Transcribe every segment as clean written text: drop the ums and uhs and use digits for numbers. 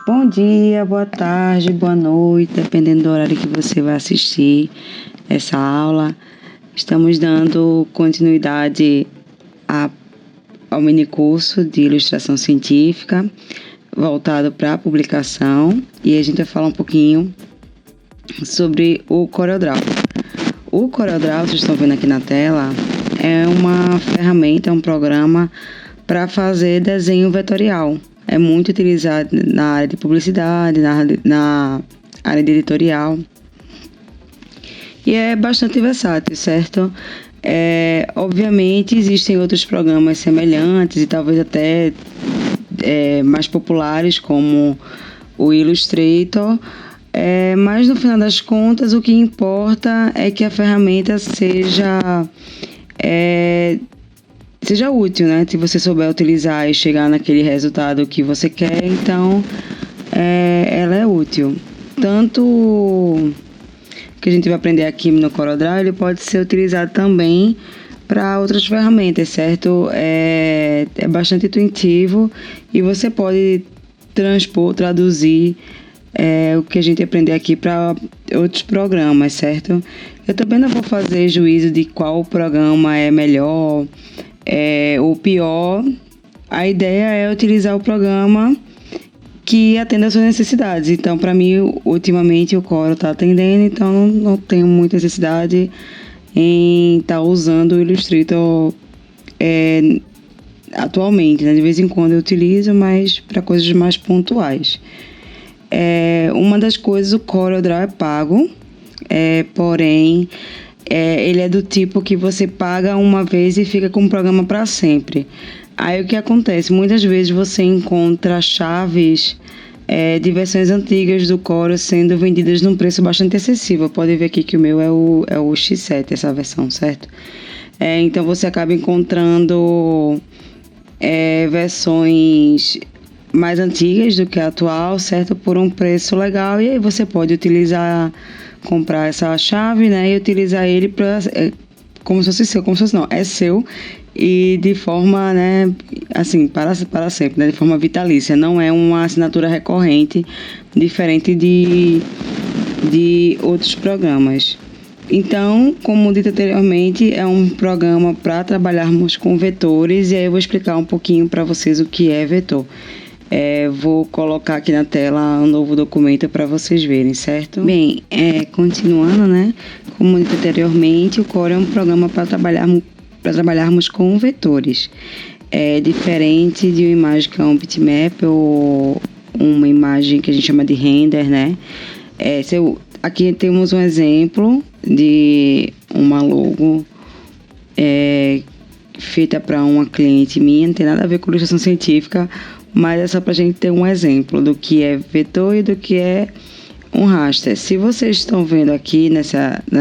Bom dia, boa tarde, boa noite, dependendo do horário que você vai assistir essa aula. Estamos dando continuidade ao minicurso de ilustração científica, voltado para a publicação, e a gente vai falar um pouquinho sobre o CorelDRAW. O CorelDRAW, vocês estão vendo aqui na tela, é uma ferramenta, é um programa para fazer desenho vetorial. É muito utilizado na área de publicidade, na área de editorial. E é bastante versátil, certo? Obviamente, existem outros programas semelhantes e talvez até mais populares, como o Illustrator, mas no final das contas, o que importa é que a ferramenta seja útil, né? Se você souber utilizar e chegar naquele resultado que você quer, então ela é útil. Tanto que a gente vai aprender aqui no CorelDRAW, ele pode ser utilizado também para outras ferramentas, certo? É bastante intuitivo e você pode traduzir o que a gente aprender aqui para outros programas, certo? Eu também não vou fazer juízo de qual programa é melhor ou pior. A ideia é utilizar o programa que atenda às suas necessidades. Então, para mim, ultimamente o Corel está atendendo, então não tenho muita necessidade em estar usando o Illustrator atualmente, né? De vez em quando eu utilizo, mas para coisas mais pontuais. Uma das coisas, o CorelDRAW é pago, porém ele é do tipo que você paga uma vez e fica com o programa para sempre. Aí o que acontece? Muitas vezes você encontra chaves de versões antigas do Corel sendo vendidas num preço bastante acessível. Pode ver aqui que o meu é o X7, essa versão, certo? Então você acaba encontrando versões mais antigas do que a atual, certo? Por um preço legal, e aí você pode comprar essa chave, né? E utilizar ele como se fosse seu, é seu, e de forma, né, assim, para sempre, né, de forma vitalícia. Não é uma assinatura recorrente, diferente de outros programas. Então, como dito anteriormente, é um programa para trabalharmos com vetores, e aí eu vou explicar um pouquinho para vocês o que é vetor. Vou colocar aqui na tela um novo documento para vocês verem, certo? Bem, continuando, né? Como dito anteriormente, o Corel é um programa para trabalharmos com vetores. É diferente de uma imagem que é um bitmap ou uma imagem que a gente chama de render, né? Aqui temos um exemplo de uma logo feita para uma cliente minha, não tem nada a ver com ilustração científica, mas é só para a gente ter um exemplo do que é vetor e do que é um raster. Se vocês estão vendo aqui nas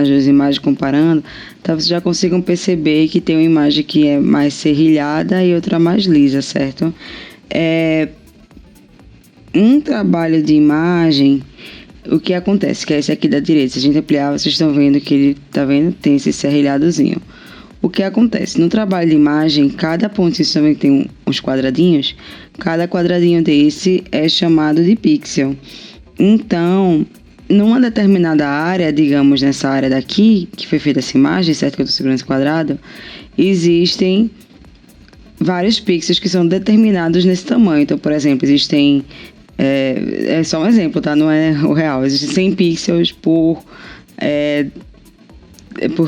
duas imagens comparando, talvez vocês já consigam perceber que tem uma imagem que é mais serrilhada e outra mais lisa, certo? Um trabalho de imagem, o que acontece, que é esse aqui da direita, se a gente ampliar, vocês estão vendo que ele, tá vendo? Tem esse serrilhadozinho. O que acontece? No trabalho de imagem, cada pontinho também tem uns quadradinhos. Cada quadradinho desse é chamado de pixel. Então, numa determinada área, digamos nessa área daqui, que foi feita essa imagem, certo? Que eu estou segurando esse quadrado, existem vários pixels que são determinados nesse tamanho. Então, por exemplo, existem... É só um exemplo, tá? Não é o real. Existem 100 pixels por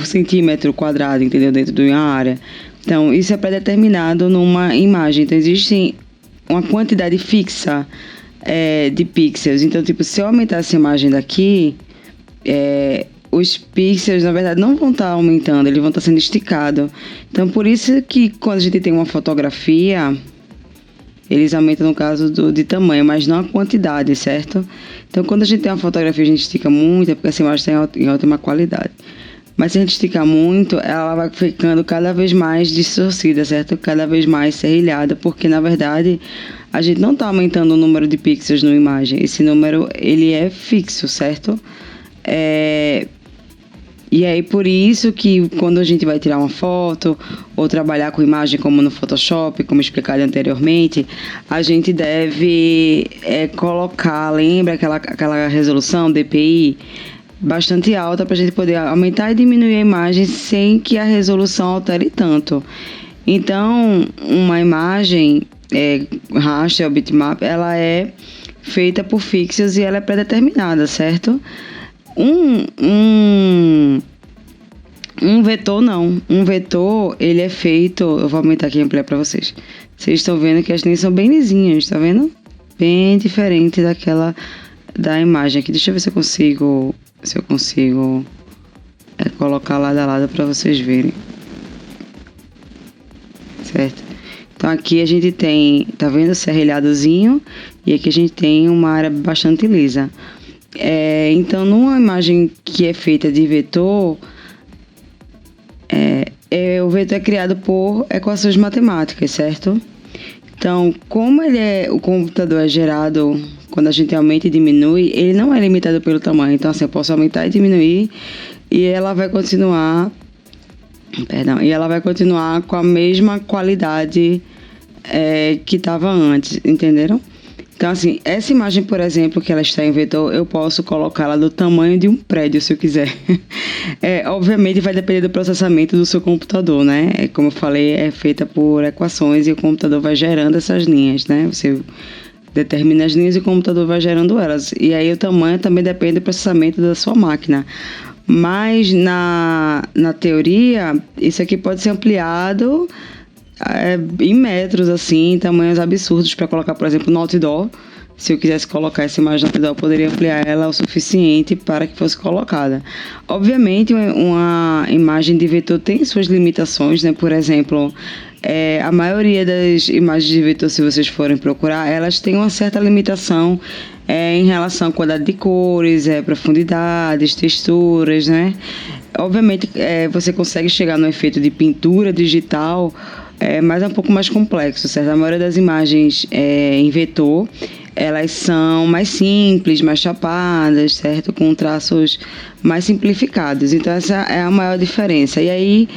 centímetro quadrado, entendeu? Dentro de uma área. Então, isso é pré-determinado numa imagem. Então, existe uma quantidade fixa de pixels. Então, tipo, se eu aumentar essa imagem daqui, os pixels, na verdade, não vão estar aumentando, eles vão estar sendo esticados. Então, por isso que quando a gente tem uma fotografia, eles aumentam no caso de tamanho, mas não a quantidade, certo? Então, quando a gente tem uma fotografia e a gente estica muito, é porque essa imagem está em ótima qualidade. Mas se a gente esticar muito, ela vai ficando cada vez mais distorcida, certo? Cada vez mais serrilhada, porque na verdade a gente não está aumentando o número de pixels numa imagem. Esse número, ele é fixo, certo? E aí, por isso que quando a gente vai tirar uma foto ou trabalhar com imagem como no Photoshop, como explicado anteriormente, a gente deve colocar, lembra aquela resolução DPI bastante alta para a gente poder aumentar e diminuir a imagem sem que a resolução altere tanto. Então, uma imagem raster ou bitmap, ela é feita por pixels e ela é pré-determinada, certo? Um vetor não. Um vetor, ele é feito... Eu vou aumentar aqui e ampliar para vocês. Vocês estão vendo que as linhas são bem lisinhas, tá vendo? Bem diferente da imagem aqui. Deixa eu ver se eu consigo colocar lado a lado para vocês verem. Certo? Então aqui a gente tem, tá vendo, o serrilhadozinho, e aqui a gente tem uma área bastante lisa. Então, numa imagem que é feita de vetor, o vetor é criado por equações matemáticas, certo? Então, como o computador é gerado quando a gente aumenta e diminui, ele não é limitado pelo tamanho. Então, assim, eu posso aumentar e diminuir e ela vai continuar com a mesma qualidade que estava antes, entenderam? Então, assim, essa imagem, por exemplo, que ela está em vetor, eu posso colocá-la do tamanho de um prédio, se eu quiser. Obviamente, vai depender do processamento do seu computador, né? Como eu falei, é feita por equações e o computador vai gerando essas linhas, né? Você determina as linhas e o computador vai gerando elas. E aí, o tamanho também depende do processamento da sua máquina. Mas, na teoria, isso aqui pode ser ampliado em metros, assim, tamanhos absurdos para colocar, por exemplo, no outdoor. Se eu quisesse colocar essa imagem no outdoor, eu poderia ampliar ela o suficiente para que fosse colocada. Obviamente, uma imagem de vetor tem suas limitações, né? Por exemplo, a maioria das imagens de vetor, se vocês forem procurar, elas têm uma certa limitação em relação à quantidade de cores, profundidades, texturas, né? Obviamente, você consegue chegar no efeito de pintura digital, mas é um pouco mais complexo, certo? A maioria das imagens em vetor, elas são mais simples, mais chapadas, certo? Com traços mais simplificados. Então, essa é a maior diferença. E aí,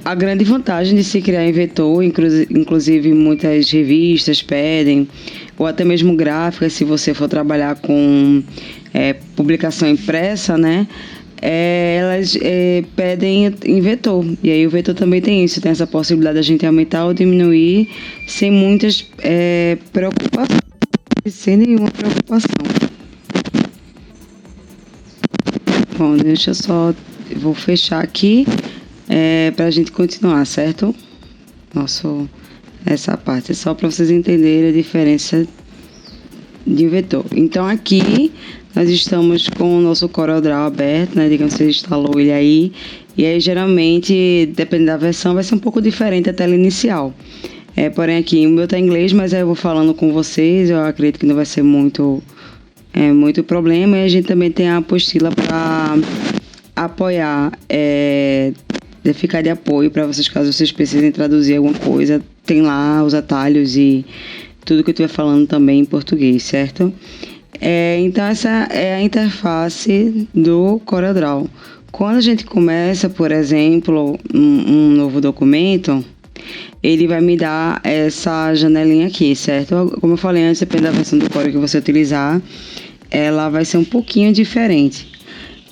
a grande vantagem de se criar em vetor, inclusive muitas revistas pedem, ou até mesmo gráficas, se você for trabalhar com publicação impressa, né? Elas pedem em vetor. E aí o vetor também tem isso, tem essa possibilidade de a gente aumentar ou diminuir sem muitas preocupações, sem nenhuma preocupação. Bom, vou fechar aqui para a gente continuar, certo? Essa parte é só para vocês entenderem a diferença de vetor. Então aqui nós estamos com o nosso CorelDRAW aberto, né? Digamos que você instalou ele aí. E aí, geralmente, dependendo da versão, vai ser um pouco diferente a tela inicial. Porém, aqui o meu está em inglês, mas eu vou falando com vocês. Eu acredito que não vai ser muito problema. E a gente também tem a apostila para apoiar, ficar de apoio para vocês, caso vocês precisem traduzir alguma coisa. Tem lá os atalhos e tudo que eu estiver falando também em português, certo? Então, essa é a interface do CorelDRAW. Quando a gente começa, por exemplo, um novo documento, ele vai me dar essa janelinha aqui, certo? Como eu falei antes, depende da versão do Corel que você utilizar, ela vai ser um pouquinho diferente.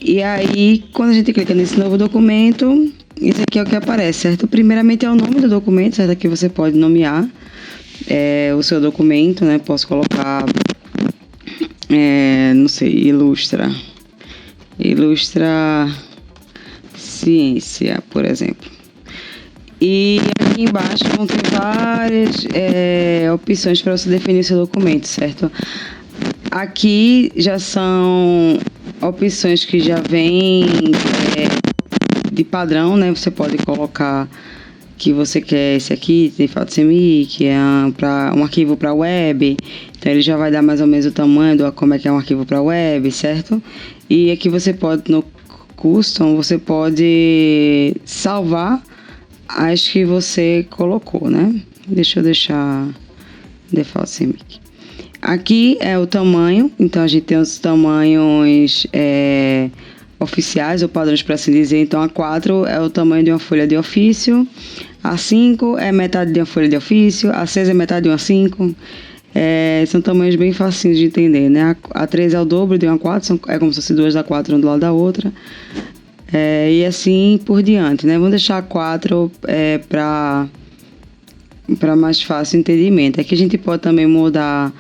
E aí, quando a gente clica nesse novo documento, isso aqui é o que aparece, certo? Primeiramente é o nome do documento, certo? Aqui você pode nomear o seu documento, né? Posso colocar... não sei, ilustra ciência, por exemplo. E aqui embaixo vão ter várias opções para você definir seu documento, certo? Aqui já são opções que já vêm de padrão, né? Você pode colocar que você quer esse aqui, tem FATSEMI, que é um arquivo para web. Então, ele já vai dar mais ou menos o tamanho como é que é um arquivo para web, certo? E aqui você pode, no Custom, você pode salvar as que você colocou, né? Deixa eu deixar Default CMYK. Aqui é o tamanho, então a gente tem os tamanhos oficiais ou padrões, para assim dizer. Então, A4 é o tamanho de uma folha de ofício, A5 é metade de uma folha de ofício, A6 é metade de uma A5. São tamanhos bem facinhos de entender, né? A3 é o dobro de uma A4, é como se fosse duas A4 uma do lado da outra. E assim por diante, né? Vamos deixar A4 para mais fácil entendimento. Aqui a gente pode também mudar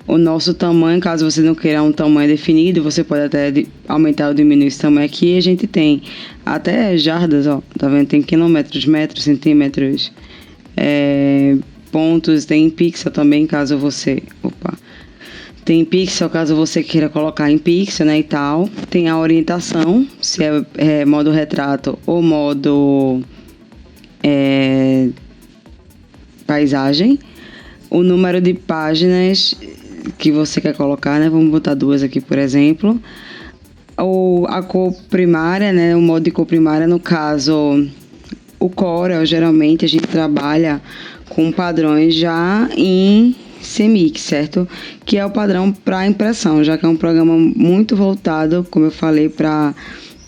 o nosso tamanho, caso você não queira um tamanho definido, você pode até aumentar ou diminuir esse tamanho aqui. A gente tem até jardas, ó, tá vendo? Tem quilômetros, metros, centímetros, pontos, tem pixel também, caso você... Tem pixel, caso você queira colocar em pixel, né, e tal. Tem a orientação, se é modo retrato ou modo paisagem. O número de páginas que você quer colocar, né? Vamos botar 2 aqui, por exemplo. A cor primária, né? O modo de cor primária, no caso, o Corel, geralmente a gente trabalha com padrões já em CMYK, certo? Que é o padrão para impressão, já que é um programa muito voltado, como eu falei, para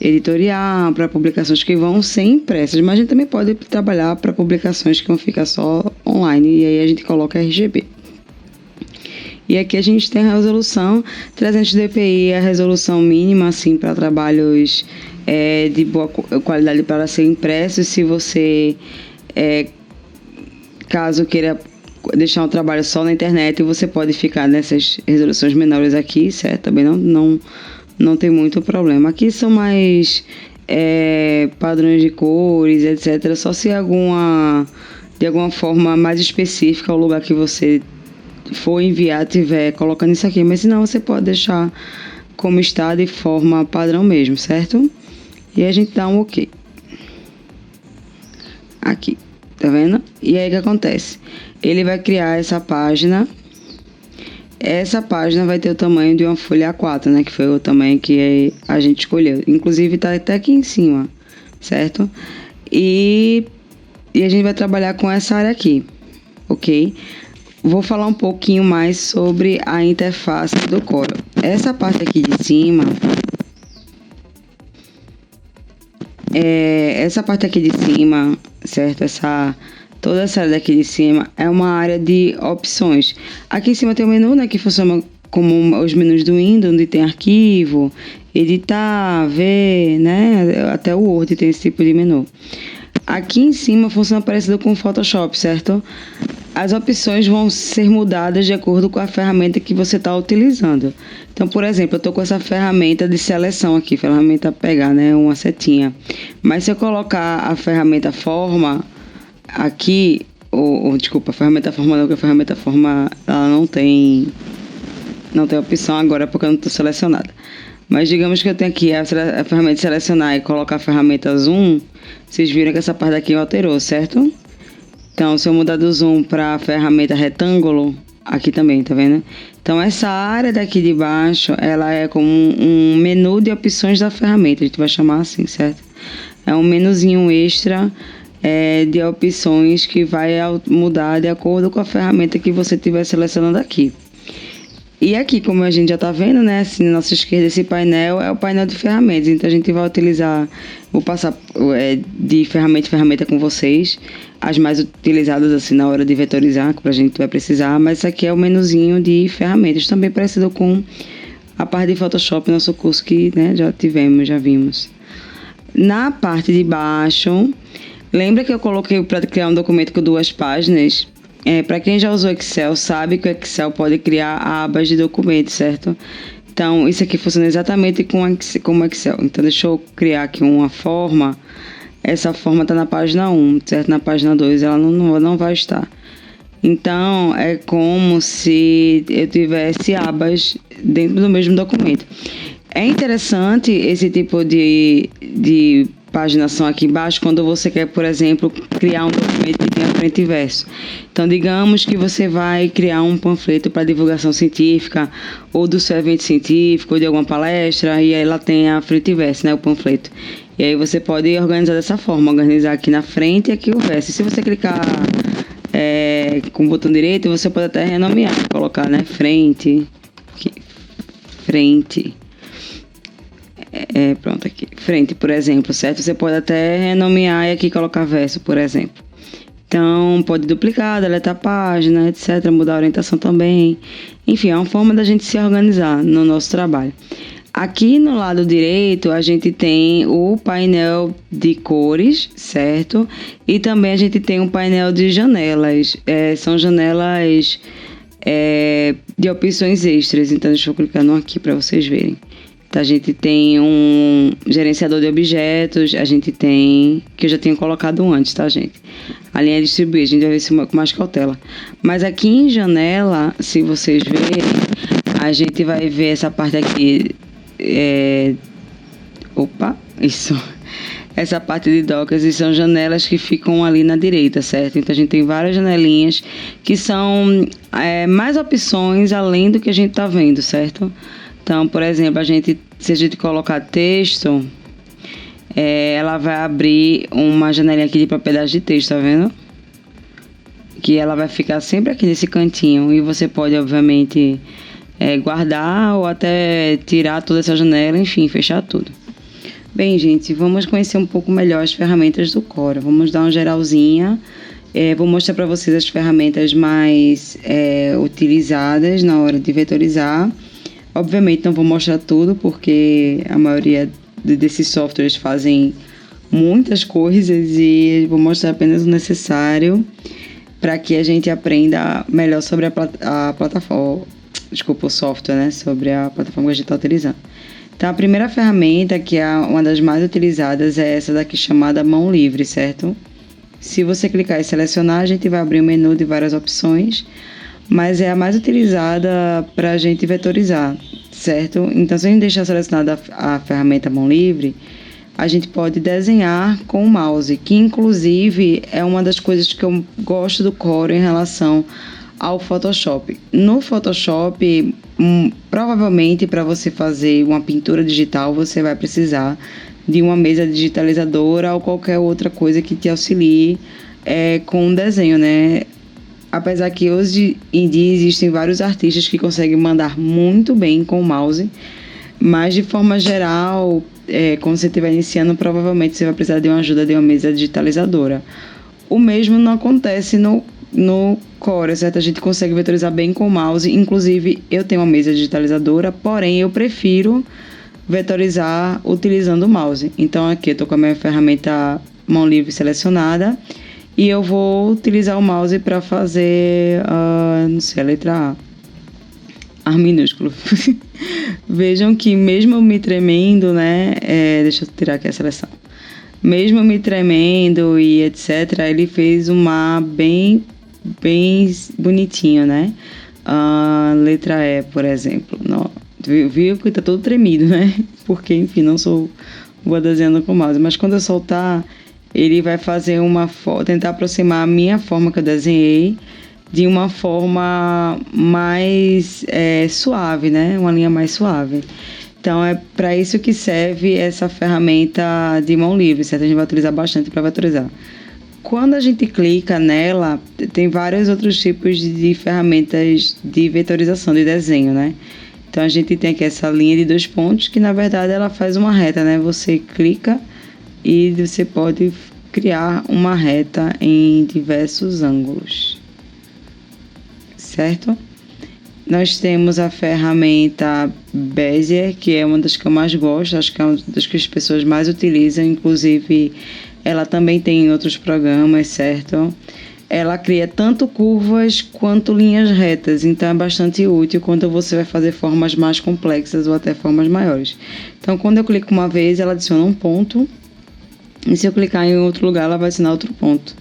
editorial, para publicações que vão ser impressas, mas a gente também pode trabalhar para publicações que vão ficar só online, e aí a gente coloca RGB. E aqui a gente tem a resolução 300 dpi, a resolução mínima assim para trabalhos de boa qualidade para ser impressos. Se você caso queira deixar um trabalho só na internet, você pode ficar nessas resoluções menores aqui, certo? Também não tem muito problema. Aqui são mais padrões de cores, etc. Só se de alguma forma mais específica o lugar que você for enviar tiver colocando isso aqui, mas senão você pode deixar como está de forma padrão mesmo, certo? E a gente dá um OK. Aqui, tá vendo? E aí o que acontece? Ele vai criar essa página. Essa página vai ter o tamanho de uma folha A4, né? Que foi o tamanho que a gente escolheu. Inclusive tá até aqui em cima, certo? E a gente vai trabalhar com essa área aqui, ok? Vou falar um pouquinho mais sobre a interface do Corel. Essa parte aqui de cima, certo? Toda essa área daqui de cima é uma área de opções. Aqui em cima tem o menu, né, que funciona como os menus do Windows, onde tem arquivo, editar, ver, né? Até o Word tem esse tipo de menu. Aqui em cima funciona parecido com o Photoshop, certo? As opções vão ser mudadas de acordo com a ferramenta que você está utilizando. Então, por exemplo, eu estou com essa ferramenta de seleção aqui, ferramenta pegar, né? Uma setinha. Mas se eu colocar a ferramenta forma aqui, desculpa, a ferramenta forma não, porque a ferramenta forma ela não tem opção agora porque eu não estou selecionada. Mas digamos que eu tenho aqui a ferramenta de selecionar e colocar a ferramenta zoom, vocês viram que essa parte aqui alterou, certo? Então, se eu mudar do zoom para a ferramenta retângulo, aqui também, tá vendo? Então, essa área daqui de baixo, ela é como um menu de opções da ferramenta, a gente vai chamar assim, certo? É um menuzinho extra de opções que vai mudar de acordo com a ferramenta que você estiver selecionando aqui. E aqui, como a gente já está vendo, né, assim, na nossa esquerda, esse painel é o painel de ferramentas. Então, a gente vai utilizar, vou passar de ferramenta em ferramenta com vocês, as mais utilizadas assim na hora de vetorizar, que a gente vai precisar. Mas isso aqui é o menuzinho de ferramentas, também parecido com a parte de Photoshop, nosso curso que, né, já vimos. Na parte de baixo, lembra que eu coloquei para criar um documento com 2 páginas? Para quem já usou Excel, sabe que o Excel pode criar abas de documentos, certo? Então, isso aqui funciona exatamente como Excel. Então, deixa eu criar aqui uma forma. Essa forma está na página 1, certo? Na página 2 ela não vai estar. Então, é como se eu tivesse abas dentro do mesmo documento. É interessante esse tipo de paginação aqui embaixo quando você quer, por exemplo, criar um documento que tenha frente e verso. Então, digamos que você vai criar um panfleto para divulgação científica ou do seu evento científico ou de alguma palestra, e aí ela tem a frente e verso, né, o panfleto. E aí você pode organizar dessa forma, organizar aqui na frente e aqui o verso. Se você clicar com o botão direito, você pode até renomear, colocar, né, frente, aqui, frente. Pronto, aqui. Frente, por exemplo, certo? Você pode até renomear e aqui colocar verso, por exemplo. Então, pode duplicar, deletar a página, etc. Mudar a orientação também. Enfim, é uma forma da gente se organizar no nosso trabalho. Aqui no lado direito, a gente tem o painel de cores, certo? E também a gente tem um painel de janelas. São janelas de opções extras. Então, deixa eu clicar no aqui para vocês verem. Então, a gente tem um gerenciador de objetos, a gente tem, que eu já tinha colocado antes, tá, gente? A linha distribuir, a gente vai ver isso com mais cautela. Mas aqui em janela, se vocês verem, a gente vai ver essa parte aqui, essa parte de docas, e são janelas que ficam ali na direita, certo? Então, a gente tem várias janelinhas que são mais opções além do que a gente tá vendo, certo? Então, por exemplo, se a gente colocar texto, ela vai abrir uma janelinha aqui de propriedade de texto, tá vendo? Que ela vai ficar sempre aqui nesse cantinho e você pode, obviamente, guardar ou até tirar toda essa janela, enfim, fechar tudo. Bem, gente, vamos conhecer um pouco melhor as ferramentas do Cora. Vamos dar uma geralzinha. Vou mostrar para vocês as ferramentas mais utilizadas na hora de vetorizar. Obviamente não vou mostrar tudo, porque a maioria desses softwares fazem muitas coisas e vou mostrar apenas o necessário para que a gente aprenda melhor sobre a plataforma, o software, né? Sobre a plataforma que a gente está utilizando. Então, a primeira ferramenta, que é uma das mais utilizadas, é essa daqui chamada Mão Livre, certo? Se você clicar e selecionar, a gente vai abrir um menu de várias opções, mas é a mais utilizada para a gente vetorizar, certo? Então, se a gente deixar selecionada a ferramenta Mão Livre, a gente pode desenhar com o mouse, que inclusive é uma das coisas que eu gosto do Corel em relação ao Photoshop. No Photoshop, provavelmente para você fazer uma pintura digital, você vai precisar de uma mesa digitalizadora ou qualquer outra coisa que te auxilie com o desenho, né? Apesar que hoje em dia existem vários artistas que conseguem mandar muito bem com o mouse, mas de forma geral, quando você estiver iniciando, provavelmente você vai precisar de uma ajuda de uma mesa digitalizadora. O mesmo não acontece no Corel, certo? A gente consegue vetorizar bem com o mouse, inclusive eu tenho uma mesa digitalizadora, porém eu prefiro vetorizar utilizando o mouse. Então aqui eu estou com a minha ferramenta Mão Livre selecionada, e eu vou utilizar o mouse para fazer, não sei, a letra A minúsculo. Vejam que mesmo me tremendo, né? Deixa eu tirar aqui a seleção. Mesmo me tremendo e etc., ele fez um A bem bonitinho, né? Letra E, por exemplo. Não, viu que tá todo tremido, né? Porque, enfim, não sou boa desenhando com o mouse. Mas quando eu soltar, ele vai fazer tentar aproximar a minha forma que eu desenhei de uma forma mais suave, né? Uma linha mais suave. Então, é para isso que serve essa ferramenta de mão livre, certo? A gente vai utilizar bastante para vetorizar. Quando a gente clica nela, tem vários outros tipos de ferramentas de vetorização de desenho, né? Então, a gente tem aqui essa linha de 2 pontos, que na verdade ela faz uma reta, né? Você clica e você pode criar uma reta em diversos ângulos, certo? Nós temos a ferramenta Bezier, que é uma das que eu mais gosto, acho que é uma das que as pessoas mais utilizam, inclusive ela também tem em outros programas, certo? Ela cria tanto curvas quanto linhas retas, então é bastante útil quando você vai fazer formas mais complexas ou até formas maiores. Então, quando eu clico uma vez, ela adiciona um ponto, e se eu clicar em outro lugar, ela vai adicionar outro ponto.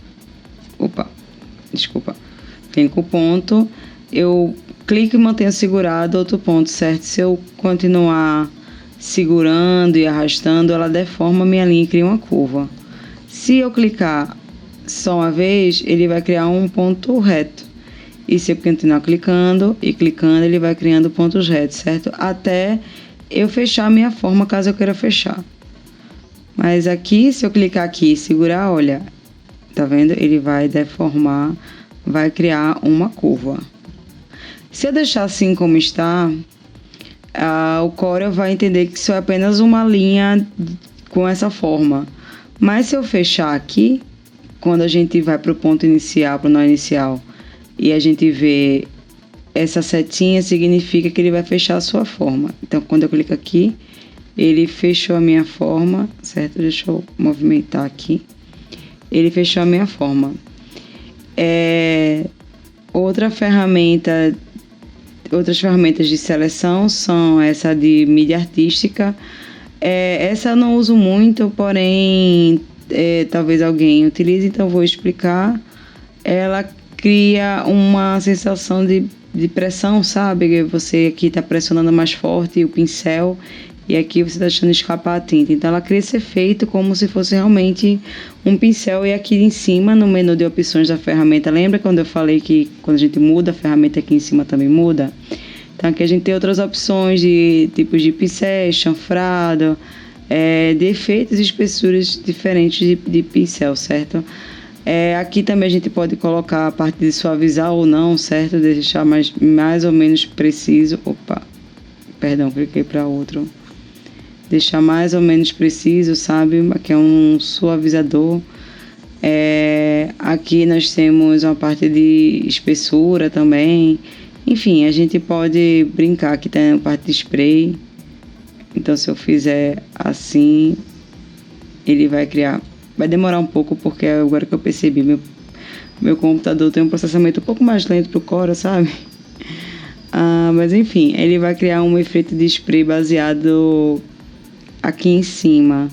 Clico o ponto, eu clico e mantenho segurado outro ponto, certo? Se eu continuar segurando e arrastando, ela deforma a minha linha e cria uma curva. Se eu clicar só uma vez, ele vai criar um ponto reto. E se eu continuar clicando e clicando, ele vai criando pontos retos, certo? Até eu fechar a minha forma, caso eu queira fechar. Mas aqui, se eu clicar aqui e segurar, olha, tá vendo? Ele vai deformar, vai criar uma curva. Se eu deixar assim como está, o Corel vai entender que isso é apenas uma linha com essa forma. Mas se eu fechar aqui, quando a gente vai para o ponto inicial, para o nó inicial, e a gente vê essa setinha, significa que ele vai fechar a sua forma. Então, quando eu clico aqui, ele fechou a minha forma, certo? Deixa eu movimentar aqui. Ele fechou a minha forma. Outras ferramentas de seleção são essa de mídia artística. Essa eu não uso muito, porém talvez alguém utilize, então vou explicar. Ela cria uma sensação de pressão, sabe? Você aqui está pressionando mais forte o pincel e aqui você está deixando escapar a tinta. Então ela cria esse efeito como se fosse realmente um pincel. E aqui em cima, no menu de opções da ferramenta, lembra quando eu falei que quando a gente muda a ferramenta aqui em cima também muda? Então aqui a gente tem outras opções de tipos de pincéis, chanfrado, de efeitos e espessuras diferentes de pincel, certo? Aqui também a gente pode colocar a parte de suavizar ou não, certo? Deixar mais ou menos preciso. Cliquei para outro. Deixar mais ou menos preciso, sabe? Aqui é um suavizador. Aqui nós temos uma parte de espessura também. Enfim, a gente pode brincar. Aqui tem a parte de spray. Então, se eu fizer assim, ele vai criar. Vai demorar um pouco, porque agora que eu percebi, meu computador tem um processamento um pouco mais lento pro Corel, sabe? Mas enfim, ele vai criar um efeito de spray baseado aqui em cima.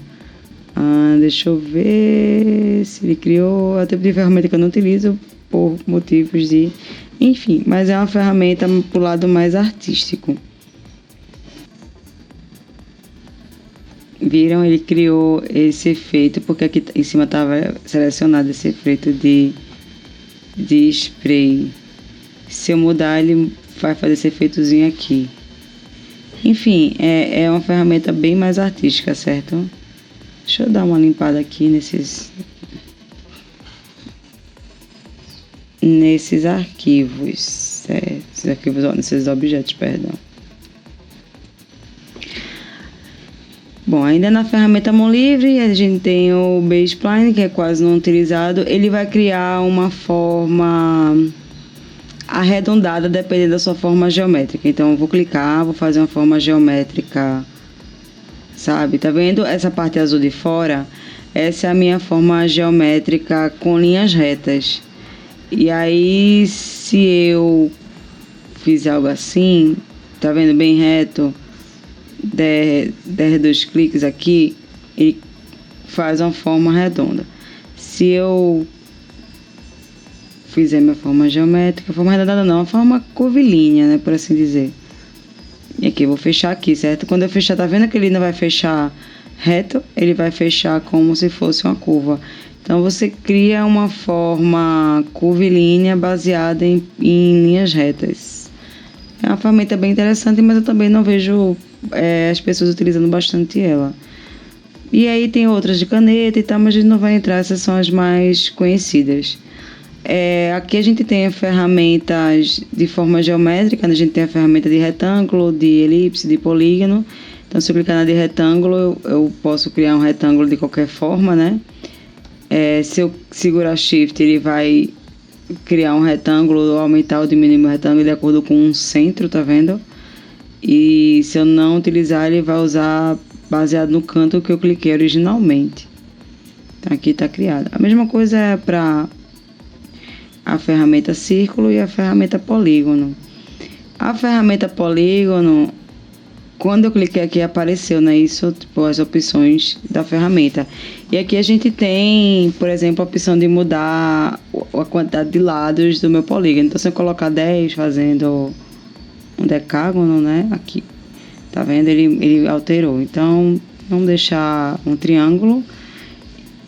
Deixa eu ver se ele criou. É o tipo de ferramenta que eu não utilizo por motivos de... Enfim, mas é uma ferramenta pro lado mais artístico. Viram? Ele criou esse efeito, porque aqui em cima estava selecionado esse efeito de spray. Se eu mudar, ele vai fazer esse efeitozinho aqui. Enfim, é uma ferramenta bem mais artística, certo? Deixa eu dar uma limpada aqui nesses arquivos, certo? Nesses objetos, perdão. Bom, ainda na ferramenta mão livre, a gente tem o Basepline, que é quase não utilizado. Ele vai criar uma forma arredondada, dependendo da sua forma geométrica. Então, eu vou clicar, vou fazer uma forma geométrica, sabe? Tá vendo essa parte azul de fora? Essa é a minha forma geométrica com linhas retas. E aí, se eu fizer algo assim, tá vendo bem reto? Der 2 cliques aqui, ele faz uma forma redonda. Se eu fizer minha forma geométrica, forma redonda não, uma forma curvilínea, né, por assim dizer. E aqui eu vou fechar aqui, certo? Quando eu fechar, tá vendo que ele não vai fechar reto? Ele vai fechar como se fosse uma curva. Então você cria uma forma curvilínea baseada em linhas retas. É uma ferramenta bem interessante, mas eu também não vejo as pessoas utilizando bastante ela. E aí tem outras de caneta e tal, mas a gente não vai entrar, essas são as mais conhecidas. Aqui a gente tem ferramentas de forma geométrica, né? A gente tem a ferramenta de retângulo, de elipse, de polígono. Então, se eu clicar na de retângulo, eu posso criar um retângulo de qualquer forma, né? Se eu segurar Shift, ele vai criar um retângulo, ou aumentar ou diminuir o retângulo de acordo com um centro, tá vendo? E se eu não utilizar, ele vai usar baseado no canto que eu cliquei originalmente. Então, aqui está criada. A mesma coisa é para a ferramenta círculo e a ferramenta polígono. A ferramenta polígono, quando eu cliquei aqui, apareceu, né? Isso, tipo, as opções da ferramenta. E aqui a gente tem, por exemplo, a opção de mudar a quantidade de lados do meu polígono. Então, se eu colocar 10 fazendo um decágono, né? Aqui, tá vendo? Ele alterou. Então, vamos deixar um triângulo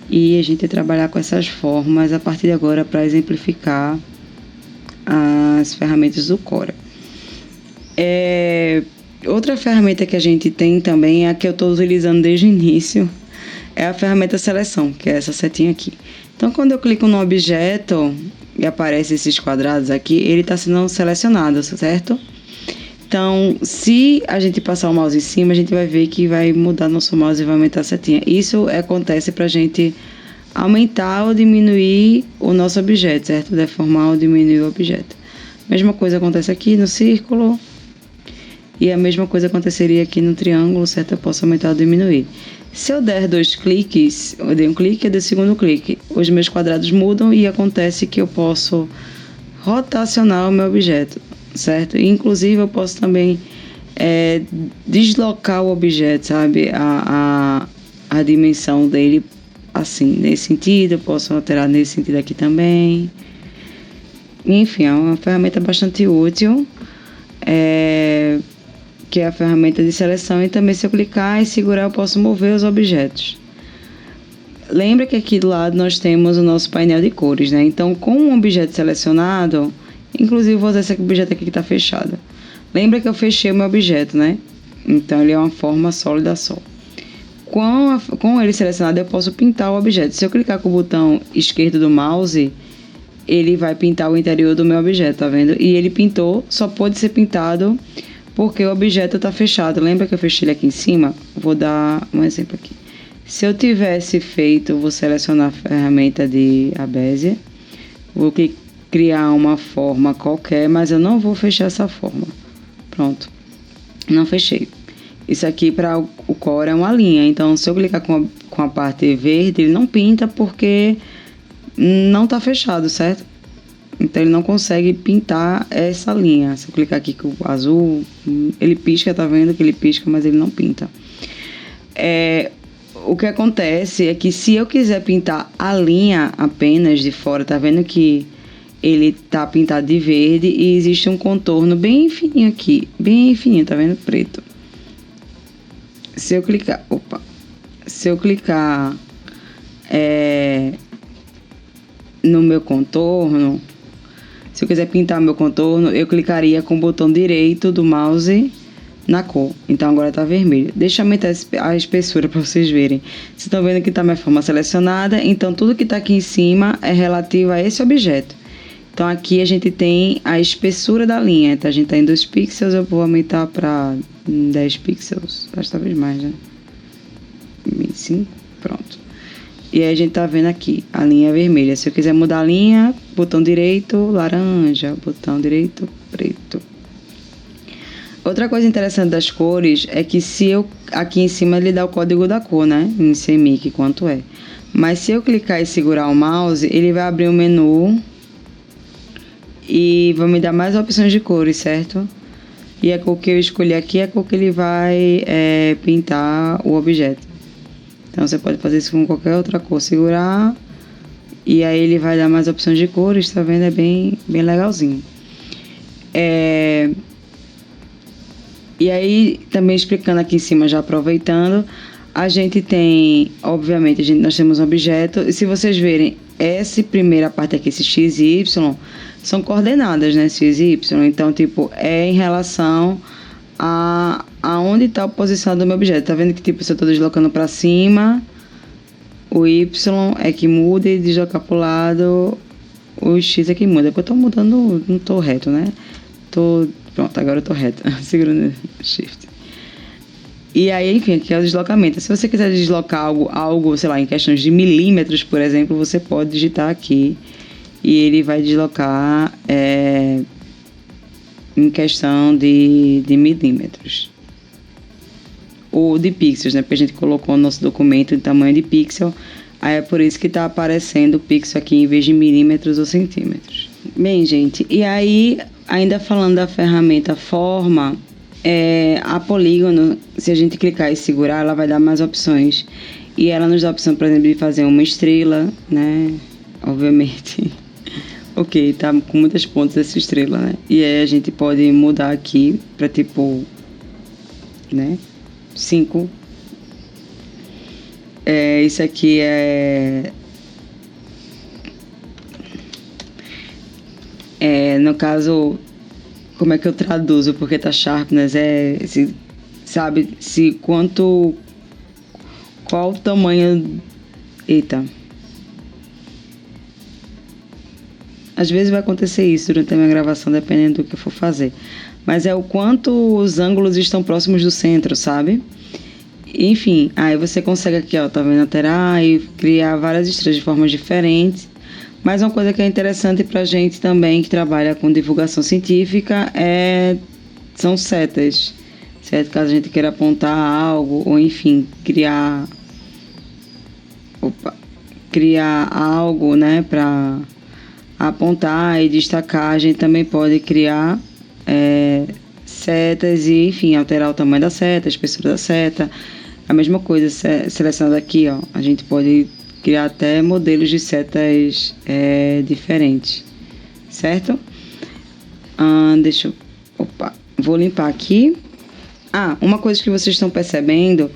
e a gente trabalhar com essas formas a partir de agora para exemplificar as ferramentas do Corel. Outra ferramenta que a gente tem também, a que eu estou utilizando desde o início, é a ferramenta seleção, que é essa setinha aqui. Então, quando eu clico no objeto e aparece esses quadrados aqui, ele está sendo selecionado, certo? Então, se a gente passar o mouse em cima, a gente vai ver que vai mudar nosso mouse e vai aumentar a setinha. Isso acontece pra gente aumentar ou diminuir o nosso objeto, certo? Deformar ou diminuir o objeto. Mesma coisa acontece aqui no círculo. E a mesma coisa aconteceria aqui no triângulo, certo? Eu posso aumentar ou diminuir. Se eu der 2 cliques, eu dei um clique e dei o segundo clique, os meus quadrados mudam e acontece que eu posso rotacionar o meu objeto, certo? E, inclusive, eu posso também deslocar o objeto, sabe? A dimensão dele, assim, nesse sentido. Eu posso alterar nesse sentido aqui também. Enfim, é uma ferramenta bastante útil. Que é a ferramenta de seleção, e também se eu clicar e segurar eu posso mover os objetos. Lembra que aqui do lado nós temos o nosso painel de cores, né? Então, com um objeto selecionado, inclusive vou usar esse objeto aqui que está fechado. Lembra que eu fechei o meu objeto, né? Então, ele é uma forma sólida só. Com ele selecionado, eu posso pintar o objeto. Se eu clicar com o botão esquerdo do mouse, ele vai pintar o interior do meu objeto, tá vendo? E ele pintou, só pode ser pintado porque o objeto está fechado. Lembra que eu fechei ele aqui em cima? Vou dar um exemplo aqui. Se eu tivesse feito, vou selecionar a ferramenta de Bezier, vou criar uma forma qualquer, mas eu não vou fechar essa forma. Pronto, não fechei. Isso aqui para o core é uma linha, então se eu clicar com a parte verde, ele não pinta porque não está fechado, certo? Então, ele não consegue pintar essa linha. Se eu clicar aqui com o azul, ele pisca, tá vendo que ele pisca, mas ele não pinta. O que acontece é que se eu quiser pintar a linha apenas de fora, tá vendo que ele tá pintado de verde e existe um contorno bem fininho aqui, bem fininho, tá vendo? Preto. Se eu clicar no meu contorno, se eu quiser pintar meu contorno, eu clicaria com o botão direito do mouse na cor. Então, agora está vermelho. Deixa eu aumentar a espessura para vocês verem. Vocês estão vendo que está minha forma selecionada. Então, tudo que está aqui em cima é relativo a esse objeto. Então, aqui a gente tem a espessura da linha. Então, a gente está em 2 pixels. Eu vou aumentar para 10 pixels. Acho que talvez mais, né? 25. Pronto. E aí a gente tá vendo aqui a linha vermelha. Se eu quiser mudar a linha, botão direito, laranja, botão direito, preto. Outra coisa interessante das cores é que se eu aqui em cima ele dá o código da cor, né? Em CMYK, quanto é. Mas se eu clicar e segurar o mouse, ele vai abrir um menu e vai me dar mais opções de cores, certo? E a cor que eu escolhi aqui é a cor que ele vai pintar o objeto. Então, você pode fazer isso com qualquer outra cor. Segurar. E aí, ele vai dar mais opções de cores. Tá vendo? É bem legalzinho. E aí, também explicando aqui em cima, já aproveitando. A gente tem, obviamente, nós temos um objeto. E se vocês verem, essa primeira parte aqui, esse x e y, são coordenadas, né? X e y. Então, tipo, é em relação aonde está a posição do meu objeto. Tá vendo que, tipo, se eu estou deslocando para cima, o y é que muda, e deslocar para o lado, o x é que muda. Porque eu estou mudando, não estou reto, né? Pronto, agora eu estou reto. Segurando shift. E aí, enfim, aqui é o deslocamento. Se você quiser deslocar algo, sei lá, em questões de milímetros, por exemplo, você pode digitar aqui e ele vai deslocar em questão de milímetros. Ou de pixels, né? Porque a gente colocou no nosso documento em tamanho de pixel. Aí é por isso que está aparecendo o pixel aqui em vez de milímetros ou centímetros. Bem, gente, e aí, ainda falando da ferramenta forma, a polígono, se a gente clicar e segurar, ela vai dar mais opções. E ela nos dá a opção, por exemplo, de fazer uma estrela, né? Obviamente. Ok, tá com muitas pontas essa estrela, né? E aí a gente pode mudar aqui para tipo, né? 5. Isso aqui no caso, como é que eu traduzo? Porque tá sharpness, qual o tamanho, eita, Às vezes vai acontecer isso durante a minha gravação, dependendo do que eu for fazer. Mas é o quanto os ângulos estão próximos do centro, sabe? Enfim, aí você consegue aqui, ó, tá vendo? Alterar e criar várias estrelas de formas diferentes. Mas uma coisa que é interessante pra gente também, que trabalha com divulgação científica, são setas. Certo? Caso a gente queira apontar algo, ou enfim, criar algo, né, para apontar e destacar, a gente também pode criar setas e, enfim, alterar o tamanho da seta, a espessura da seta. A mesma coisa, selecionando aqui, ó, a gente pode criar até modelos de setas diferentes, certo? Vou limpar aqui. Uma coisa que vocês estão percebendo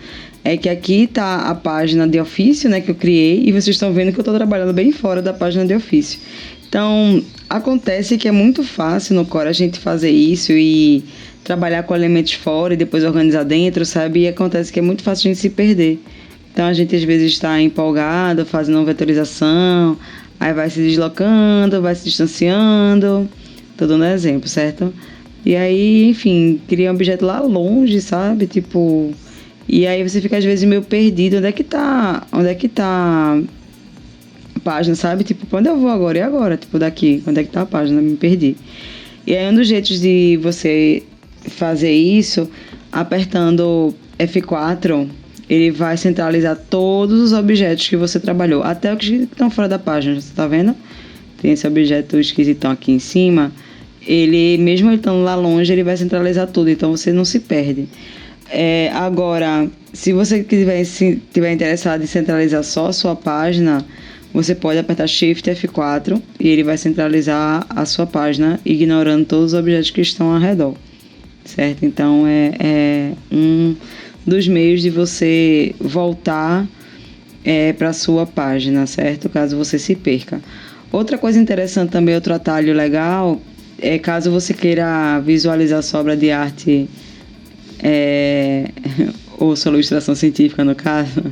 é que aqui está a página de ofício, né, que eu criei, e vocês estão vendo que eu estou trabalhando bem fora da página de ofício. Então, acontece que é muito fácil no Corel a gente fazer isso e trabalhar com elementos fora e depois organizar dentro, sabe? E acontece que é muito fácil a gente se perder. Então, a gente às vezes está empolgado, fazendo uma vetorização, aí vai se deslocando, vai se distanciando. Estou dando exemplo, certo? E aí, enfim, cria um objeto lá longe, sabe? Tipo... E aí você fica às vezes meio perdido. Onde é que tá a página, sabe? Tipo, pra onde eu vou agora? E agora? Tipo, daqui. Onde é que tá a página? Me perdi. E aí um dos jeitos de você fazer isso, apertando F4, ele vai centralizar todos os objetos que você trabalhou. Até os que estão fora da página, você tá vendo? Tem esse objeto esquisitão aqui em cima. Ele, mesmo ele estando lá longe, ele vai centralizar tudo, então você não se perde. Agora, se você tiver interessado em centralizar só a sua página, você pode apertar Shift F4 e ele vai centralizar a sua página, ignorando todos os objetos que estão ao redor, certo? Então, é um dos meios de você voltar para a sua página, certo? Caso você se perca. Outra coisa interessante também, outro atalho legal, caso você queira visualizar sua obra de arte ou sua ilustração científica, no caso,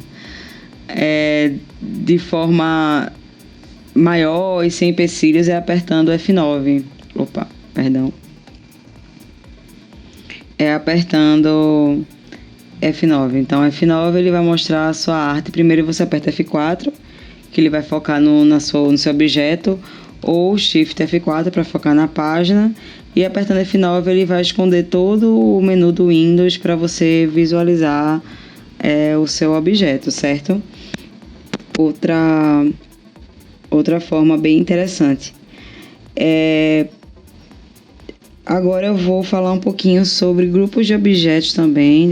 de forma maior e sem empecilhos, apertando F9. Apertando F9. Então, F9 ele vai mostrar a sua arte. Primeiro você aperta F4, que ele vai focar no seu objeto, ou Shift F4 para focar na página, e apertando F9 ele vai esconder todo o menu do Windows para você visualizar o seu objeto, certo? Outra forma bem interessante. Agora eu vou falar um pouquinho sobre grupos de objetos também.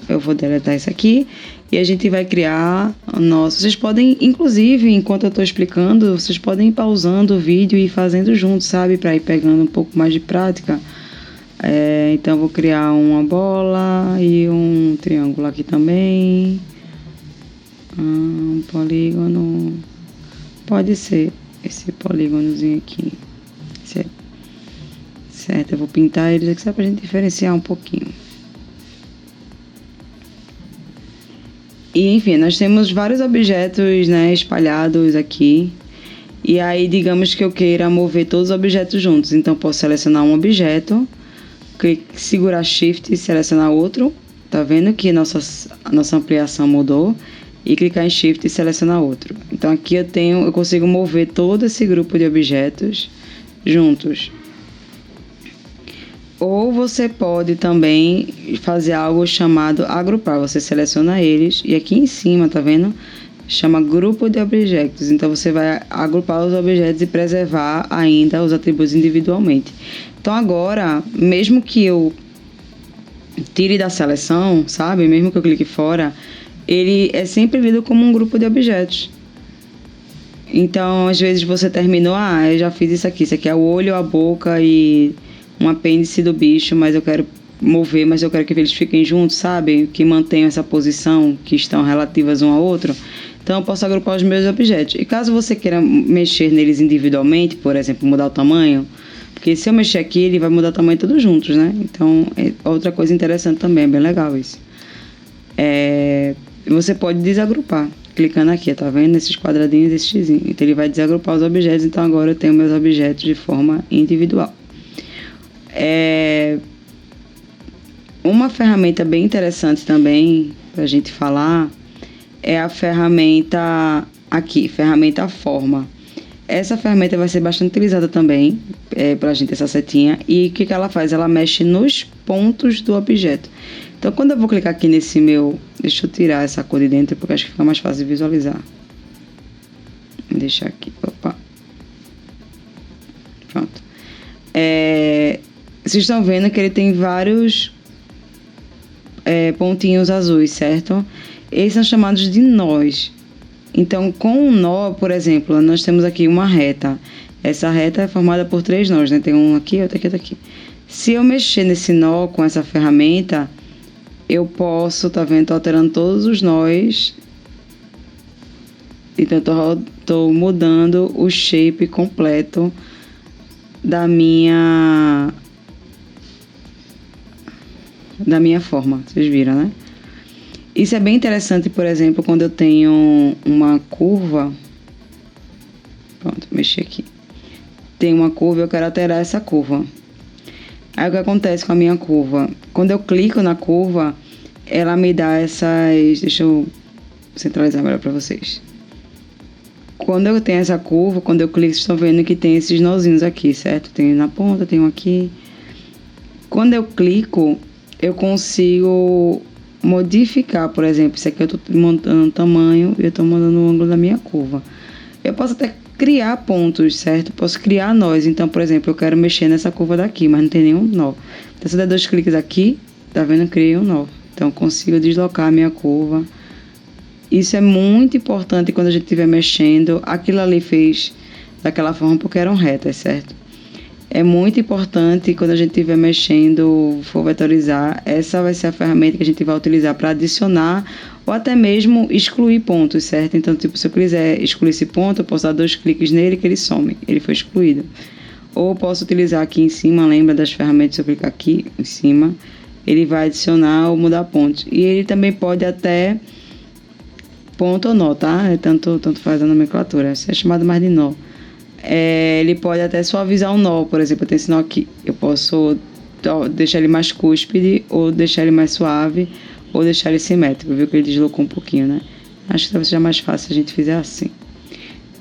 Eu vou deletar isso aqui. E a gente vai criar Vocês podem, inclusive, enquanto eu estou explicando, vocês podem ir pausando o vídeo e ir fazendo junto, sabe? Para ir pegando um pouco mais de prática. Então, eu vou criar uma bola e um triângulo aqui também. Um polígono. Pode ser esse polígonozinho aqui. Certo, eu vou pintar eles aqui só para a gente diferenciar um pouquinho. E, enfim, nós temos vários objetos, né, espalhados aqui. E aí, digamos que eu queira mover todos os objetos juntos. Então, posso selecionar um objeto, segurar Shift e selecionar outro. Tá vendo que a nossa ampliação mudou? E clicar em Shift e selecionar outro. Então, aqui eu consigo mover todo esse grupo de objetos juntos. Ou você pode também fazer algo chamado agrupar. Você seleciona eles e aqui em cima, tá vendo? Chama grupo de objetos. Então, você vai agrupar os objetos e preservar ainda os atributos individualmente. Então, agora, mesmo que eu tire da seleção, sabe? Mesmo que eu clique fora, ele é sempre lido como um grupo de objetos. Então, às vezes você terminou, eu já fiz isso aqui é o olho, a boca e um apêndice do bicho, mas eu quero mover, mas eu quero que eles fiquem juntos, sabe? Que mantenham essa posição, que estão relativas um ao outro. Então, eu posso agrupar os meus objetos. E caso você queira mexer neles individualmente, por exemplo, mudar o tamanho, porque se eu mexer aqui, ele vai mudar o tamanho todos juntos, né? Então, outra coisa interessante também, é bem legal isso. Você pode desagrupar. clicando aqui, tá vendo? Nesses quadradinhos, esse xizinho. Então, ele vai desagrupar os objetos. Então, agora eu tenho meus objetos de forma individual. Uma ferramenta bem interessante também, pra gente falar, é a ferramenta aqui, ferramenta forma. Essa ferramenta vai ser bastante utilizada também pra gente, essa setinha. E o que ela faz? Ela mexe nos pontos do objeto. Então, quando eu vou clicar aqui nesse meu... Deixa eu tirar essa cor de dentro, porque acho que fica mais fácil de visualizar. Vou deixar aqui. Opa. Pronto. Vocês estão vendo que ele tem vários pontinhos azuis, certo? Eles são chamados de nós. Então, com um nó, por exemplo, nós temos aqui uma reta. Essa reta é formada por 3 nós, né? Tem um aqui, outro aqui, outro aqui. Se eu mexer nesse nó com essa ferramenta, eu posso, tá vendo? Tô alterando todos os nós. Então, tô mudando o shape completo da minha forma. Vocês viram, né? Isso é bem interessante, por exemplo, quando eu tenho uma curva. Pronto, mexi aqui. Tem uma curva e eu quero alterar essa curva. Aí o que acontece com a minha curva? Quando eu clico na curva, ela me dá essas... Deixa eu centralizar melhor para vocês. Quando eu tenho essa curva, quando eu clico, vocês estão vendo que tem esses nozinhos aqui, certo? Tem na ponta, tem um aqui. Quando eu clico, eu consigo modificar, por exemplo, isso aqui eu estou montando o tamanho e eu estou mudando o ângulo da minha curva. Eu posso até criar pontos, certo? Posso criar nós. Então, por exemplo, eu quero mexer nessa curva daqui, mas não tem nenhum nó. Então, se eu der 2 cliques aqui, tá vendo? Eu criei um nó. Então, eu consigo deslocar a minha curva. Isso é muito importante quando a gente estiver mexendo. Aquilo ali fez daquela forma porque eram retas, certo? É muito importante quando a gente estiver mexendo, for vetorizar, essa vai ser a ferramenta que a gente vai utilizar para adicionar ou até mesmo excluir pontos, certo? Então, tipo, se eu quiser excluir esse ponto, eu posso dar 2 cliques nele que ele some, ele foi excluído. Ou posso utilizar aqui em cima, lembra das ferramentas, se eu clicar aqui em cima, ele vai adicionar ou mudar pontos. E ele também pode até ponto ou nó, tá? Tanto faz a nomenclatura, isso é chamado mais de nó. Ele pode até suavizar um nó, por exemplo, eu tenho esse nó aqui. Eu posso deixar ele mais cúspide, ou deixar ele mais suave, ou deixar ele simétrico. Viu que ele deslocou um pouquinho, né? Acho que talvez seja mais fácil se a gente fizer assim.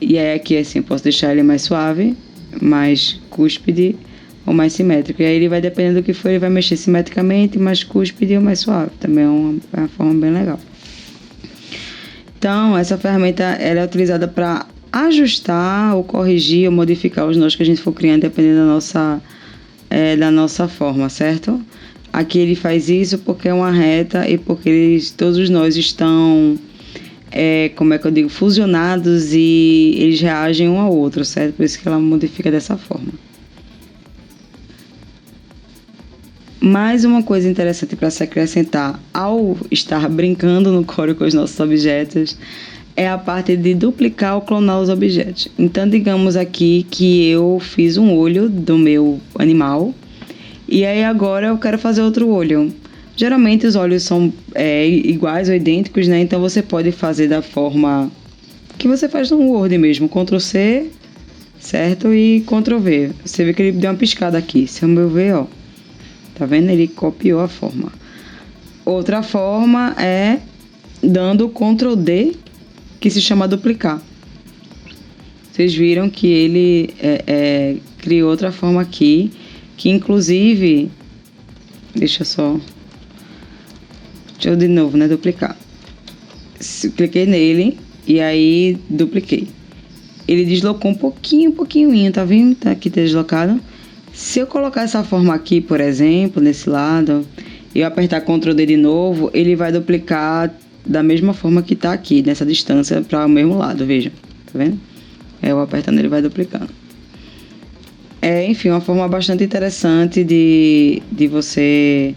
E aí aqui assim, eu posso deixar ele mais suave, mais cúspide ou mais simétrico. E aí ele vai, dependendo do que for, ele vai mexer simetricamente, mais cúspide ou mais suave. Também é uma forma bem legal. Então, essa ferramenta ela é utilizada para ajustar ou corrigir ou modificar os nós que a gente for criando, dependendo da nossa forma, certo? Aqui ele faz isso porque é uma reta e porque todos os nós estão, como é que eu digo, fusionados e eles reagem um ao outro, certo? Por isso que ela modifica dessa forma. Mais uma coisa interessante para se acrescentar ao estar brincando no Corel com os nossos objetos é a parte de duplicar ou clonar os objetos. Então, digamos aqui que eu fiz um olho do meu animal e aí agora eu quero fazer outro olho. Geralmente os olhos são iguais ou idênticos, né? Então, você pode fazer da forma que você faz no Word mesmo, Ctrl+C, certo? E Ctrl+V. Você vê que ele deu uma piscada aqui. Se eu ver, ó, tá vendo? Ele copiou a forma. Outra forma é dando Ctrl+D, que se chama duplicar. Vocês viram que ele criou outra forma aqui, que inclusive, deixa eu de novo, né, duplicar. Cliquei nele e aí dupliquei. Ele deslocou um pouquinho, tá vendo? Tá aqui, tá deslocado. Se eu colocar essa forma aqui, por exemplo, nesse lado, e eu apertar Ctrl+D de novo, ele vai duplicar da mesma forma que está aqui, nessa distância, para o mesmo lado, veja, tá vendo? Eu apertando, ele vai duplicando. Enfim, uma forma bastante interessante de você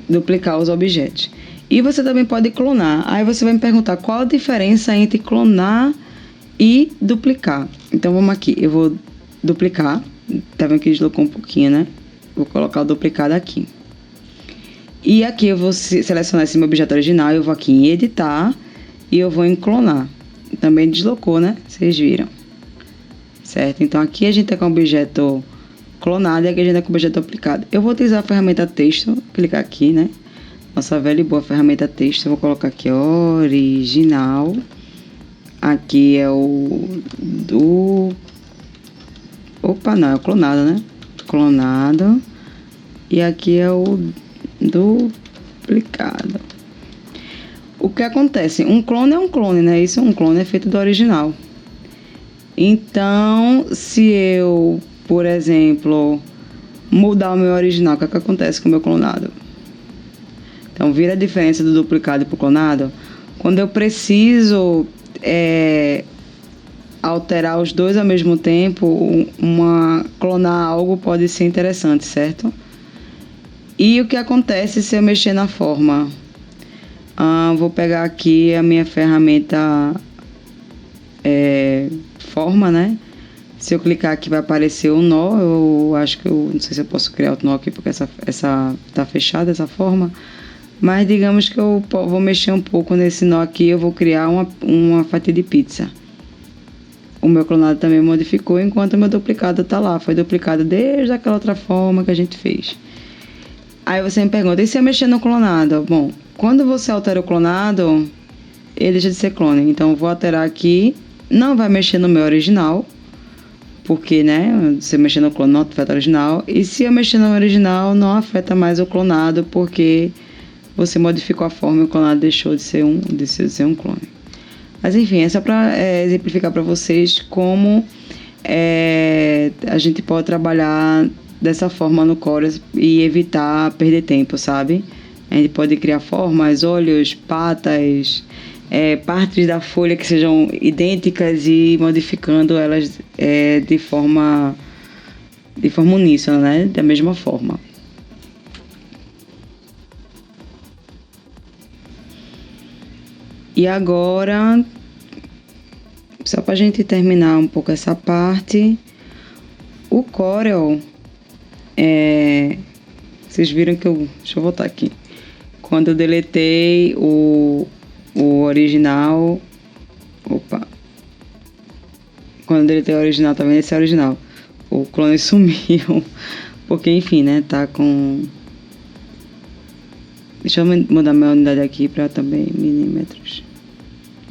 duplicar os objetos. E você também pode clonar. Aí você vai me perguntar qual a diferença entre clonar e duplicar. Então, vamos aqui, eu vou duplicar, tá vendo que deslocou um pouquinho, né? Vou colocar o duplicado aqui. E aqui eu vou selecionar esse meu objeto original, eu vou aqui em editar, e eu vou em clonar. Também deslocou, né? Vocês viram. Certo? Então aqui a gente tá com o objeto clonado e aqui a gente tá com o objeto aplicado. Eu vou utilizar a ferramenta texto, clicar aqui, né? Nossa velha e boa ferramenta texto. Eu vou colocar aqui original. Aqui é o do... Opa, não, é o clonado, né? Clonado. E aqui é o duplicado. O que acontece? Um clone é um clone, né? Isso é um clone, é feito do original. Então, se eu, por exemplo, mudar o meu original, o que é que acontece com o meu clonado? Então, vira a diferença do duplicado para o clonado. Quando eu preciso alterar os dois ao mesmo tempo, clonar algo pode ser interessante, certo? E o que acontece se eu mexer na forma? Vou pegar aqui a minha ferramenta forma, né? Se eu clicar aqui vai aparecer o nó. Eu acho que não sei se eu posso criar outro nó aqui porque essa tá fechada, essa forma. Mas digamos que eu vou mexer um pouco nesse nó aqui. Eu vou criar uma fatia de pizza. O meu clonado também modificou, enquanto o meu duplicado tá lá. Foi duplicado desde aquela outra forma que a gente fez. Aí você me pergunta, e se eu mexer no clonado? Bom, quando você altera o clonado, ele deixa de ser clone. Então eu vou alterar aqui. Não vai mexer no meu original. Porque, né, se eu mexer no clone não afeta o original. E se eu mexer no original, não afeta mais o clonado, porque você modificou a forma e o clonado deixou de ser um clone. Mas enfim, é só para exemplificar para vocês como a gente pode trabalhar dessa forma no Corel e evitar perder tempo, sabe? A gente pode criar formas, olhos, patas, partes da folha que sejam idênticas e modificando elas de forma uníssona, né? Da mesma forma. E agora, só para a gente terminar um pouco essa parte, o Corel, vocês viram que deixa eu voltar aqui. Quando eu deletei o original, quando eu deletei o original, tá vendo? Esse é o original. O clone sumiu, porque enfim, né, tá com... Deixa eu mudar minha unidade aqui para também milímetros.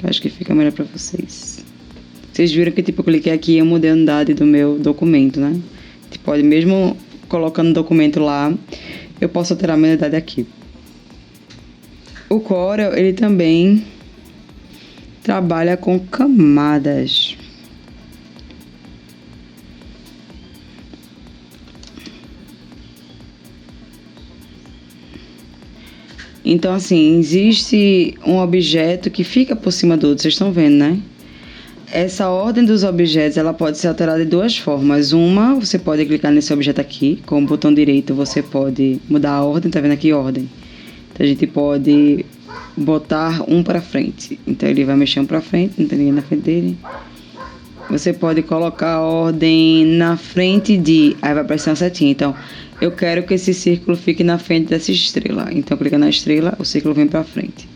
Eu acho que fica melhor para vocês. Vocês viram que tipo eu cliquei aqui e eu mudei a unidade do meu documento, né? Tipo, pode mesmo colocando o documento lá, eu posso alterar a minha unidade aqui. O Corel, ele também trabalha com camadas. Então, assim, existe um objeto que fica por cima do outro, vocês estão vendo, né? Essa ordem dos objetos, ela pode ser alterada de duas formas. Uma, você pode clicar nesse objeto aqui, com o botão direito você pode mudar a ordem, tá vendo aqui, ordem. Então, a gente pode botar um para frente. Então, ele vai mexer um para frente, não tem ninguém na frente dele. Você pode colocar a ordem na frente de... Aí vai aparecer uma setinha, então... Eu quero que esse círculo fique na frente dessa estrela. Então, clica na estrela, o círculo vem para frente.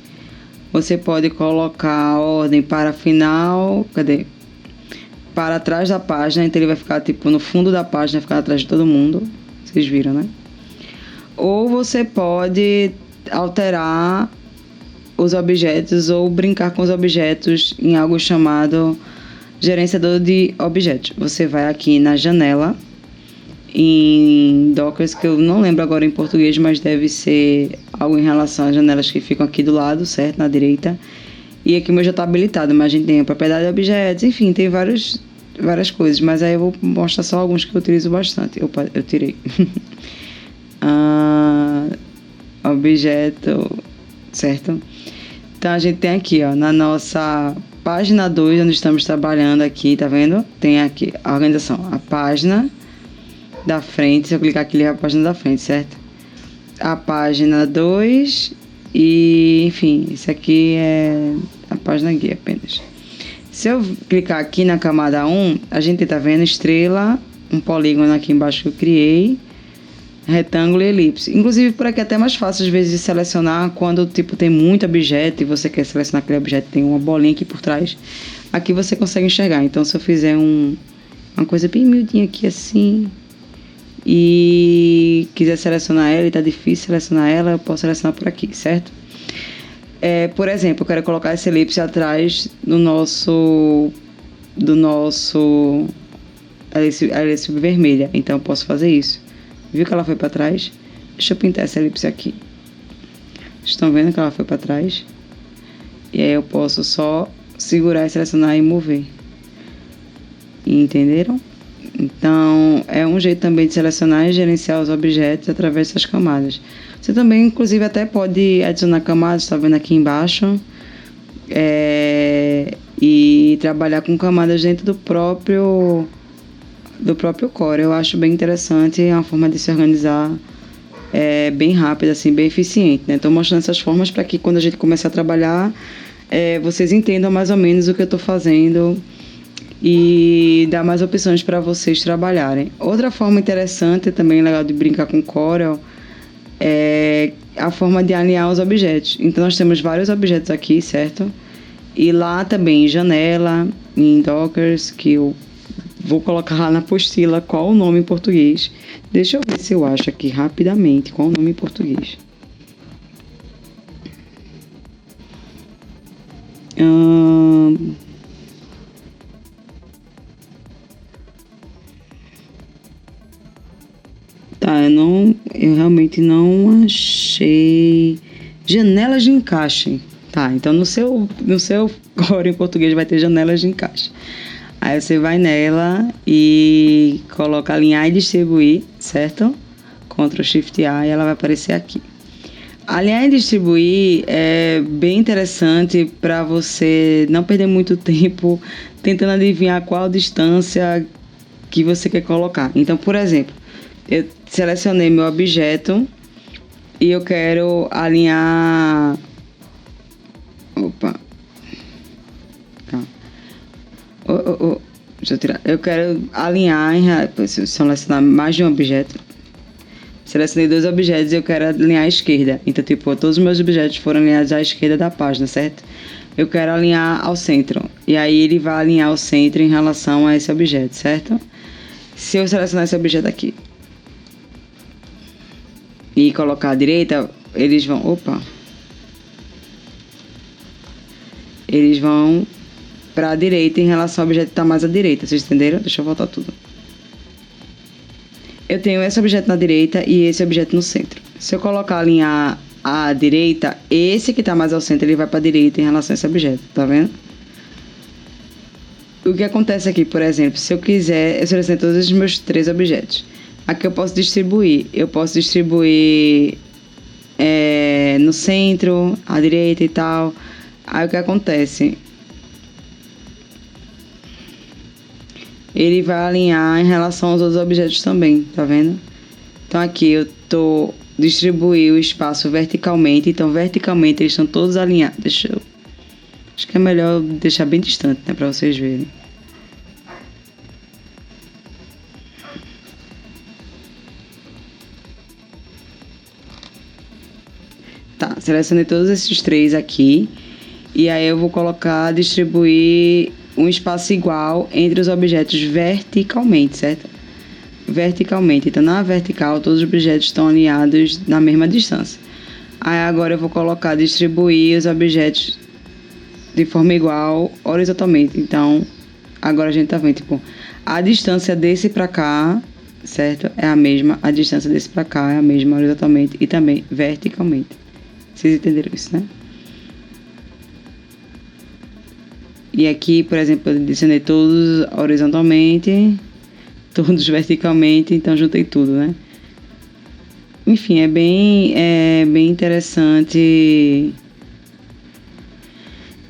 Você pode colocar a ordem para final... Cadê? Para trás da página. Então, ele vai ficar, tipo, no fundo da página, ficar atrás de todo mundo. Vocês viram, né? Ou você pode alterar os objetos ou brincar com os objetos em algo chamado gerenciador de objetos. Você vai aqui na janela... em Dockers, que eu não lembro agora em português, mas deve ser algo em relação às janelas que ficam aqui do lado, certo? Na direita. E aqui o meu já está habilitado, mas a gente tem a propriedade de objetos, enfim, tem várias coisas, mas aí eu vou mostrar só alguns que eu utilizo bastante. Opa, eu tirei. Objeto, certo? Então a gente tem aqui, ó, na nossa página 2, onde estamos trabalhando aqui, tá vendo? Tem aqui a organização, a página da frente, se eu clicar aqui, ele vai a página da frente, certo? A página 2 e, enfim, isso aqui é a página guia apenas. Se eu clicar aqui na camada 1, a gente tá vendo estrela, um polígono aqui embaixo que eu criei, retângulo e elipse. Inclusive, por aqui é até mais fácil, às vezes, de selecionar quando, tipo, tem muito objeto e você quer selecionar aquele objeto, tem uma bolinha aqui por trás. Aqui você consegue enxergar. Então, se eu fizer uma coisa bem miudinha aqui, assim, e quiser selecionar ela e tá difícil selecionar ela, eu posso selecionar por aqui, certo? Por exemplo, eu quero colocar esse elipse atrás do nosso elipse vermelha. Então, eu posso fazer isso. Viu que ela foi para trás? Deixa eu pintar essa elipse aqui. Estão vendo que ela foi para trás? E aí eu posso só segurar, selecionar e mover. Entenderam? Então, é um jeito também de selecionar e gerenciar os objetos através dessas camadas. Você também, inclusive, até pode adicionar camadas, está vendo aqui embaixo, e trabalhar com camadas dentro do próprio Core. Eu acho bem interessante, é uma forma de se organizar bem rápida, assim, bem eficiente, né? Estou mostrando essas formas para que quando a gente começar a trabalhar, vocês entendam mais ou menos o que eu estou fazendo e dar mais opções para vocês trabalharem. Outra forma interessante, também legal de brincar com Corel, é a forma de alinhar os objetos. Então, nós temos vários objetos aqui, certo? E lá também, janela, em Dockers, que eu vou colocar lá na apostila qual o nome em português. Deixa eu ver se eu acho aqui rapidamente qual o nome em português. Tá, eu realmente não achei. Janelas de encaixe. Tá, então no seu Core em português vai ter janelas de encaixe. Aí você vai nela e coloca alinhar e distribuir, certo? Ctrl Shift A e ela vai aparecer aqui. Alinhar e distribuir é bem interessante para você não perder muito tempo tentando adivinhar qual distância que você quer colocar. Então, por exemplo, eu selecionei meu objeto e eu quero alinhar... Opa! Deixa eu tirar. Eu quero alinhar, selecionar mais de um objeto. Selecionei 2 objetos e eu quero alinhar à esquerda. Então, tipo, todos os meus objetos foram alinhados à esquerda da página, certo? Eu quero alinhar ao centro. E aí ele vai alinhar ao centro em relação a esse objeto, certo? Se eu selecionar esse objeto aqui e colocar à direita, eles vão... Opa! Eles vão para a direita em relação ao objeto que está mais à direita. Vocês entenderam? Deixa eu voltar tudo. Eu tenho esse objeto na direita e esse objeto no centro. Se eu colocar alinhar à direita, esse que está mais ao centro, ele vai para a direita em relação a esse objeto. Tá vendo? O que acontece aqui, por exemplo, se eu quiser, eu seleciono todos os meus 3 objetos. Aqui eu posso distribuir. Eu posso distribuir no centro, à direita e tal. Aí o que acontece? Ele vai alinhar em relação aos outros objetos também, tá vendo? Então aqui eu distribuí o espaço verticalmente, então verticalmente eles estão todos alinhados. Acho que é melhor deixar bem distante, né, para vocês verem. Tá, selecionei todos esses 3 aqui. E aí eu vou distribuir um espaço igual entre os objetos verticalmente, certo? Verticalmente. Então, na vertical, todos os objetos estão alinhados na mesma distância. Aí agora eu vou distribuir os objetos de forma igual horizontalmente. Então, agora a gente tá vendo, tipo, a distância desse pra cá, certo? É a mesma. A distância desse pra cá é a mesma horizontalmente e também verticalmente. Vocês entenderam isso, né? E aqui, por exemplo, eu adicionei todos horizontalmente, todos verticalmente, então juntei tudo, né? Enfim, é bem interessante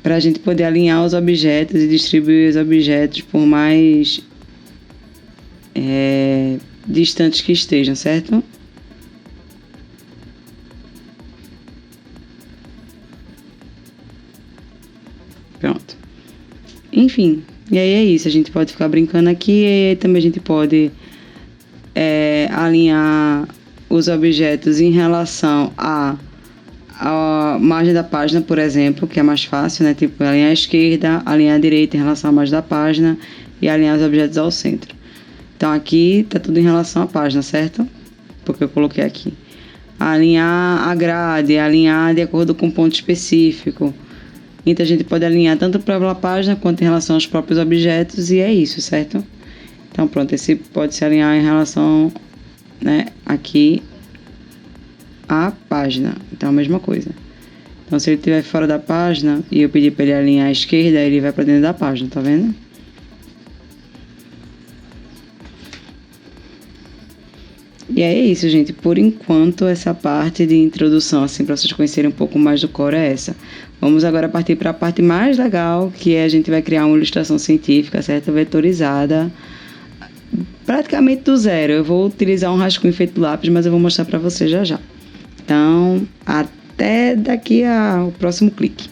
para a gente poder alinhar os objetos e distribuir os objetos por mais distantes que estejam, certo? Pronto. Enfim, e aí é isso, a gente pode ficar brincando aqui e aí também a gente pode alinhar os objetos em relação a margem da página, por exemplo, que é mais fácil, né? Tipo, alinhar à esquerda, alinhar à direita em relação à margem da página e alinhar os objetos ao centro. Então, aqui tá tudo em relação à página, certo? Porque eu coloquei aqui. Alinhar a grade, alinhar de acordo com um ponto específico. Então, a gente pode alinhar tanto para a página quanto em relação aos próprios objetos, e é isso, certo? Então, pronto, esse pode se alinhar em relação, né, aqui a página. Então, a mesma coisa. Então, se ele estiver fora da página e eu pedir para ele alinhar à esquerda, ele vai para dentro da página, tá vendo? E é isso, gente. Por enquanto, essa parte de introdução, assim, para vocês conhecerem um pouco mais do Core é essa. Vamos agora partir para a parte mais legal, que é a gente vai criar uma ilustração científica, certo? Vetorizada, praticamente do zero. Eu vou utilizar um rascunho feito do lápis, mas eu vou mostrar para vocês já já. Então, até daqui ao próximo clique.